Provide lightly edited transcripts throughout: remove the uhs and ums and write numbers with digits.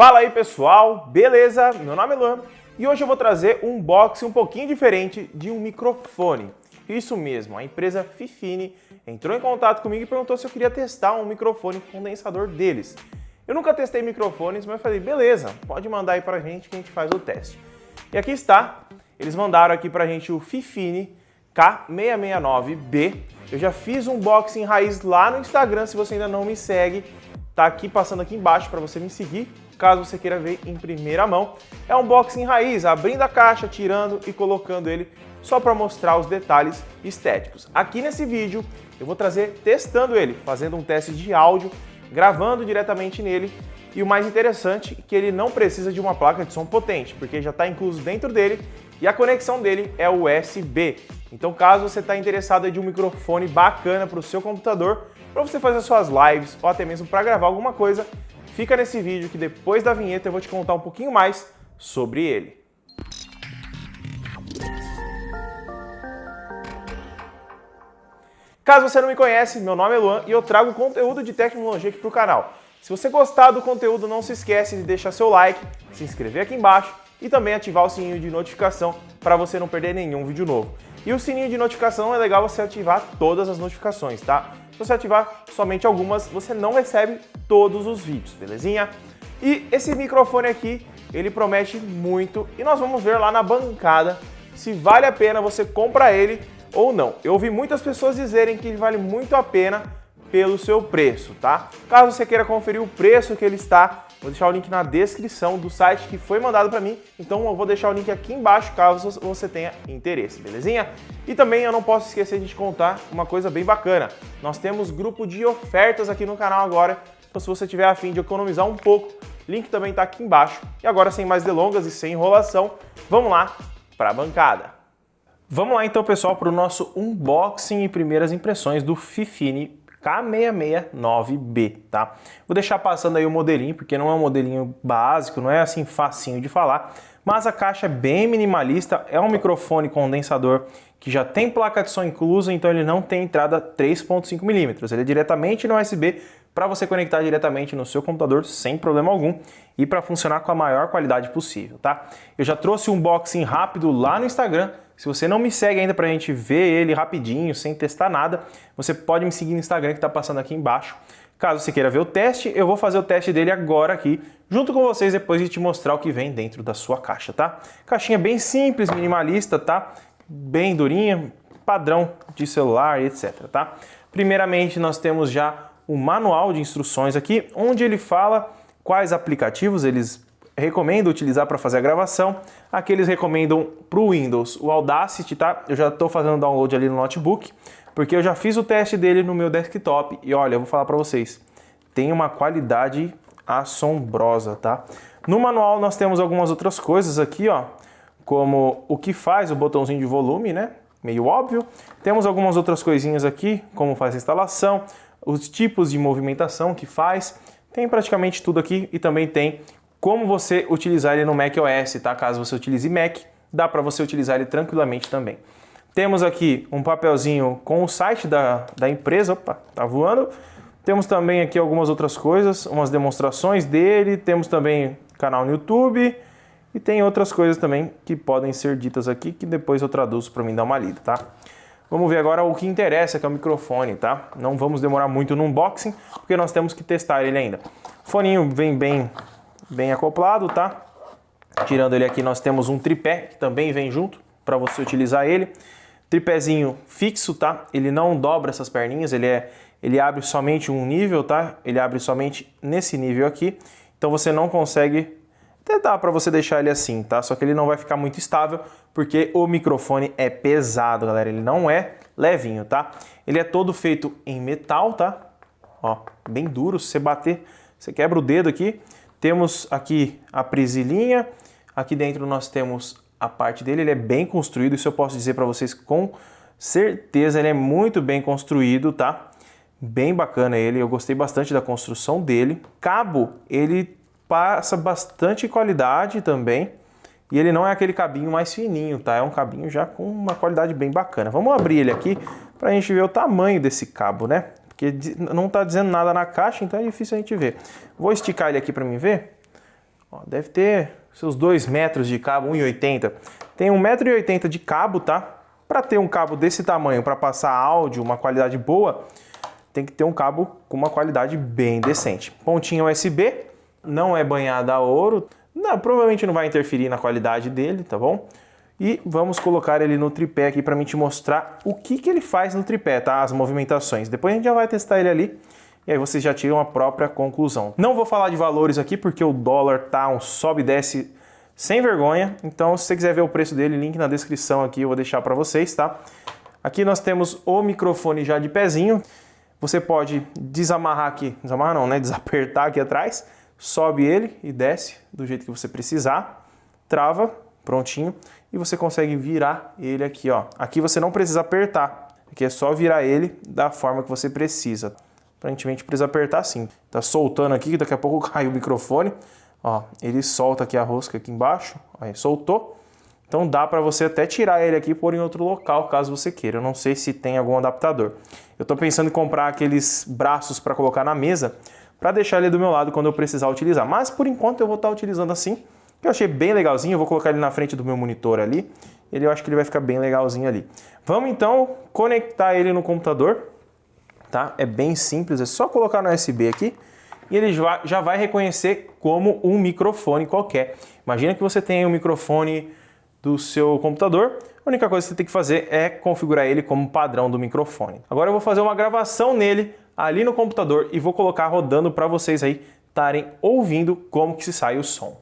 Fala aí pessoal, beleza? Meu nome é Luan e hoje eu vou trazer um unboxing um pouquinho diferente de um microfone. Isso mesmo, a empresa Fifine entrou em contato comigo e perguntou se eu queria testar um microfone condensador deles. Eu nunca testei microfones, mas eu falei, beleza, pode mandar aí pra gente que a gente faz o teste. E aqui está, eles mandaram aqui pra gente o Fifine K669B. Eu já fiz um unboxing raiz lá no Instagram, se você ainda não me segue, tá aqui passando aqui embaixo para você me seguir, caso você queira ver em primeira mão. É um unboxing raiz, abrindo a caixa, tirando e colocando ele só para mostrar os detalhes estéticos. Aqui nesse vídeo eu vou trazer testando ele, fazendo um teste de áudio, gravando diretamente nele. E o mais interessante é que ele não precisa de uma placa de som potente, porque já está incluso dentro dele e a conexão dele é USB. Então caso você está interessado em um microfone bacana para o seu computador, para você fazer suas lives ou até mesmo para gravar alguma coisa, fica nesse vídeo que depois da vinheta eu vou te contar um pouquinho mais sobre ele. Caso você não me conhece, meu nome é Luan e eu trago conteúdo de tecnologia aqui para o canal. Se você gostar do conteúdo, não se esquece de deixar seu like, se inscrever aqui embaixo e também ativar o sininho de notificação para você não perder nenhum vídeo novo. E o sininho de notificação é legal você ativar todas as notificações, tá? Se você ativar somente algumas, você não recebe todos os vídeos, belezinha? E esse microfone aqui, ele promete muito e nós vamos ver lá na bancada se vale a pena você comprar ele ou não. Eu ouvi muitas pessoas dizerem que vale muito a pena pelo seu preço, tá? Caso você queira conferir o preço que ele está, vou deixar o link na descrição do site que foi mandado para mim, então eu vou deixar o link aqui embaixo caso você tenha interesse, belezinha? E também eu não posso esquecer de te contar uma coisa bem bacana. Nós temos grupo de ofertas aqui no canal agora, então se você tiver a fim de economizar um pouco, link também está aqui embaixo. E agora, sem mais delongas e sem enrolação, vamos lá para a bancada. Vamos lá então, pessoal, para o nosso unboxing e primeiras impressões do Fifine K669B, tá? Vou deixar passando aí o modelinho, porque não é um modelinho básico, não é assim facinho de falar, mas a caixa é bem minimalista, é um microfone condensador que já tem placa de som inclusa, então ele não tem entrada 3.5 mm, ele é diretamente no USB para você conectar diretamente no seu computador sem problema algum e para funcionar com a maior qualidade possível, tá? Eu já trouxe um unboxing rápido lá no Instagram. Se você não me segue ainda pra gente ver ele rapidinho, sem testar nada, você pode me seguir no Instagram que tá passando aqui embaixo. Caso você queira ver o teste, eu vou fazer o teste dele agora aqui, junto com vocês, depois de te mostrar o que vem dentro da sua caixa, tá? Caixinha bem simples, minimalista, tá? Bem durinha, padrão de celular e etc, tá? Primeiramente, nós temos já o manual de instruções aqui, onde ele fala quais aplicativos eles recomendo utilizar para fazer a gravação. Aqui eles recomendam para o Windows o Audacity, tá? Eu já estou fazendo download ali no notebook, porque eu já fiz o teste dele no meu desktop e olha, eu vou falar para vocês, tem uma qualidade assombrosa, tá? No manual nós temos algumas outras coisas aqui, ó, como o que faz o botãozinho de volume, né? Meio óbvio. Temos algumas outras coisinhas aqui, como faz a instalação, os tipos de movimentação que faz, tem praticamente tudo aqui e também tem como você utilizar ele no macOS, tá? Caso você utilize Mac, dá para você utilizar ele tranquilamente também. Temos aqui um papelzinho com o site da empresa, opa, tá voando. Temos também aqui algumas outras coisas, umas demonstrações dele, temos também canal no YouTube e tem outras coisas também que podem ser ditas aqui que depois eu traduzo para mim dar uma lida, tá? Vamos ver agora o que interessa, que é o microfone, tá? Não vamos demorar muito no unboxing, porque nós temos que testar ele ainda. O foninho vem bem acoplado, tá? Tirando ele aqui, nós temos um tripé que também vem junto para você utilizar ele. Tripézinho fixo, tá? Ele não dobra essas perninhas, ele abre somente um nível, tá? Ele abre somente nesse nível aqui. Então você não consegue, até dá para você deixar ele assim, tá? Só que ele não vai ficar muito estável porque o microfone é pesado, galera. Ele não é levinho, tá? Ele é todo feito em metal, tá? Ó, bem duro. Se você bater, você quebra o dedo aqui. Temos aqui a presilhinha, aqui dentro nós temos a parte dele, ele é bem construído, isso eu posso dizer para vocês com certeza, ele é muito bem construído, tá? Bem bacana ele, eu gostei bastante da construção dele. Cabo, ele passa bastante qualidade também, e ele não é aquele cabinho mais fininho, tá? É um cabinho já com uma qualidade bem bacana. Vamos abrir ele aqui para a gente ver o tamanho desse cabo, né? Porque não está dizendo nada na caixa, então é difícil a gente ver. Vou esticar ele aqui para mim ver. Ó, deve ter seus 2 metros de cabo, 1,80 m. Tem 1,80 m de cabo, tá? Para ter um cabo desse tamanho, para passar áudio, uma qualidade boa, tem que ter um cabo com uma qualidade bem decente. Pontinha USB, não é banhada a ouro, não, provavelmente não vai interferir na qualidade dele, tá bom? E vamos colocar ele no tripé aqui para mim te mostrar o que ele faz no tripé, tá? As movimentações. Depois a gente já vai testar ele ali e aí vocês já tiram a própria conclusão. Não vou falar de valores aqui porque o dólar tá um sobe e desce sem vergonha. Então, se você quiser ver o preço dele, link na descrição aqui eu vou deixar para vocês, tá? Aqui nós temos o microfone já de pezinho. Você pode desamarrar aqui, desamarrar não, né? Desapertar aqui atrás, sobe ele e desce do jeito que você precisar, trava, prontinho, e você consegue virar ele aqui, ó. Aqui você não precisa apertar, aqui é só virar ele da forma que você precisa. Aparentemente precisa apertar assim. Tá soltando aqui, daqui a pouco cai o microfone. Ó, ele solta aqui a rosca aqui embaixo, aí soltou. Então dá para você até tirar ele aqui e pôr em outro local, caso você queira. Eu não sei se tem algum adaptador. Eu tô pensando em comprar aqueles braços para colocar na mesa, para deixar ele do meu lado quando eu precisar utilizar. Mas por enquanto eu vou estar utilizando assim, que eu achei bem legalzinho. Eu vou colocar ele na frente do meu monitor ali. Eu acho que ele vai ficar bem legalzinho ali. Vamos então conectar ele no computador, tá? É bem simples, é só colocar no USB aqui e ele já vai reconhecer como um microfone qualquer. Imagina que você tem um microfone do seu computador, a única coisa que você tem que fazer é configurar ele como padrão do microfone. Agora eu vou fazer uma gravação nele ali no computador e vou colocar rodando para vocês aí estarem ouvindo como que se sai o som.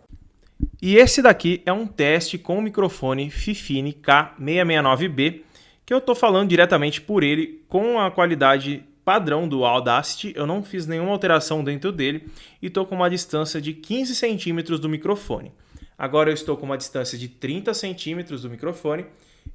E esse daqui é um teste com o microfone Fifine K669B, que eu estou falando diretamente por ele com a qualidade padrão do Audacity. Eu não fiz nenhuma alteração dentro dele e estou com uma distância de 15 centímetros do microfone. Agora eu estou com uma distância de 30 centímetros do microfone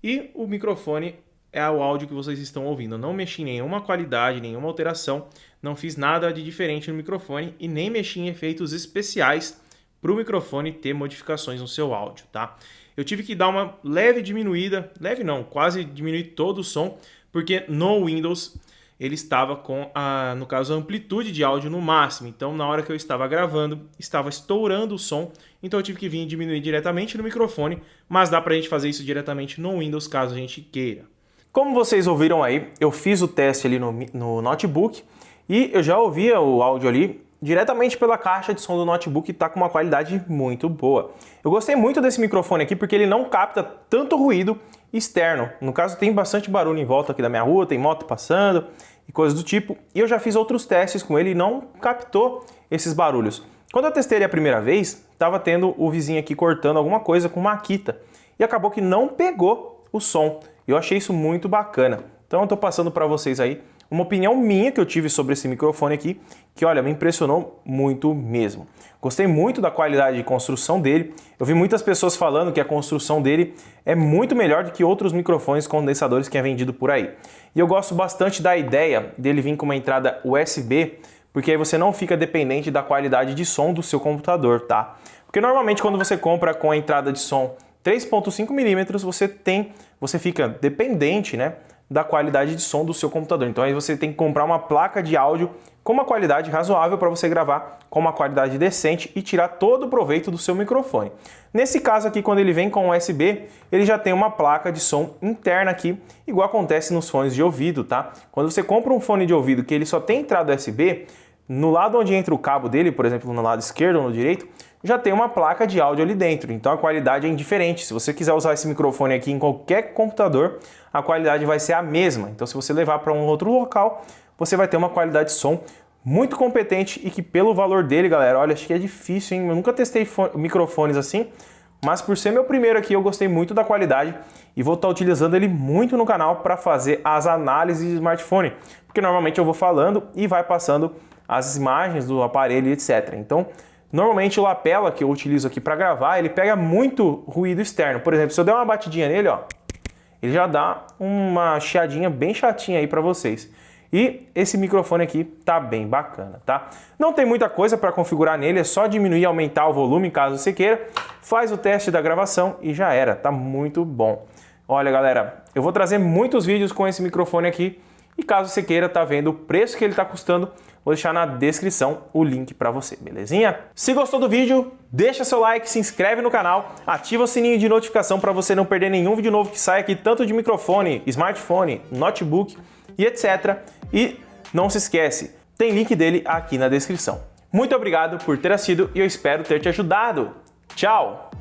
e o microfone é o áudio que vocês estão ouvindo. Eu não mexi em nenhuma qualidade, nenhuma alteração, não fiz nada de diferente no microfone e nem mexi em efeitos especiais para o microfone ter modificações no seu áudio, tá? Eu tive que dar uma leve diminuída, leve não, quase diminuir todo o som, porque no Windows ele estava com, no caso, a amplitude de áudio no máximo. Então, na hora que eu estava gravando, estava estourando o som. Então, eu tive que vir diminuir diretamente no microfone, mas dá para a gente fazer isso diretamente no Windows, caso a gente queira. Como vocês ouviram aí, eu fiz o teste ali no notebook e eu já ouvia o áudio ali diretamente pela caixa de som do notebook e está com uma qualidade muito boa. Eu gostei muito desse microfone aqui porque ele não capta tanto ruído externo. No caso, tem bastante barulho em volta aqui da minha rua, tem moto passando e coisas do tipo. E eu já fiz outros testes com ele e não captou esses barulhos. Quando eu testei ele a primeira vez, estava tendo o vizinho aqui cortando alguma coisa com uma Akita. E acabou que não pegou o som. Eu achei isso muito bacana. Então eu estou passando para vocês aí uma opinião minha que eu tive sobre esse microfone aqui, que olha, me impressionou muito mesmo. Gostei muito da qualidade de construção dele. Eu vi muitas pessoas falando que a construção dele é muito melhor do que outros microfones condensadores que é vendido por aí. E eu gosto bastante da ideia dele vir com uma entrada USB, porque aí você não fica dependente da qualidade de som do seu computador, tá? Porque normalmente quando você compra com a entrada de som 3.5 mm, você fica dependente, né, da qualidade de som do seu computador. Então aí você tem que comprar uma placa de áudio com uma qualidade razoável para você gravar com uma qualidade decente e tirar todo o proveito do seu microfone. Nesse caso aqui, quando ele vem com USB, ele já tem uma placa de som interna aqui, igual acontece nos fones de ouvido, tá? Quando você compra um fone de ouvido que ele só tem entrada USB, no lado onde entra o cabo dele, por exemplo, no lado esquerdo ou no direito, já tem uma placa de áudio ali dentro, então a qualidade é indiferente. Se você quiser usar esse microfone aqui em qualquer computador, a qualidade vai ser a mesma. Então se você levar para um outro local, você vai ter uma qualidade de som muito competente e que pelo valor dele, galera, olha, acho que é difícil, hein? Eu nunca testei microfones assim, mas por ser meu primeiro aqui, eu gostei muito da qualidade e vou estar utilizando ele muito no canal para fazer as análises de smartphone, porque normalmente eu vou falando e vai passando as imagens do aparelho, etc. Então, normalmente o lapela que eu utilizo aqui para gravar, ele pega muito ruído externo. Por exemplo, se eu der uma batidinha nele, ó, ele já dá uma chiadinha bem chatinha aí para vocês. E esse microfone aqui tá bem bacana, tá? Não tem muita coisa para configurar nele, é só diminuir e aumentar o volume caso você queira. Faz o teste da gravação e já era, tá muito bom. Olha, galera, eu vou trazer muitos vídeos com esse microfone aqui e caso você queira tá vendo o preço que ele tá custando, vou deixar na descrição o link para você, belezinha? Se gostou do vídeo, deixa seu like, se inscreve no canal, ativa o sininho de notificação para você não perder nenhum vídeo novo que sai aqui, tanto de microfone, smartphone, notebook e etc. E não se esquece, tem link dele aqui na descrição. Muito obrigado por ter assistido e eu espero ter te ajudado. Tchau!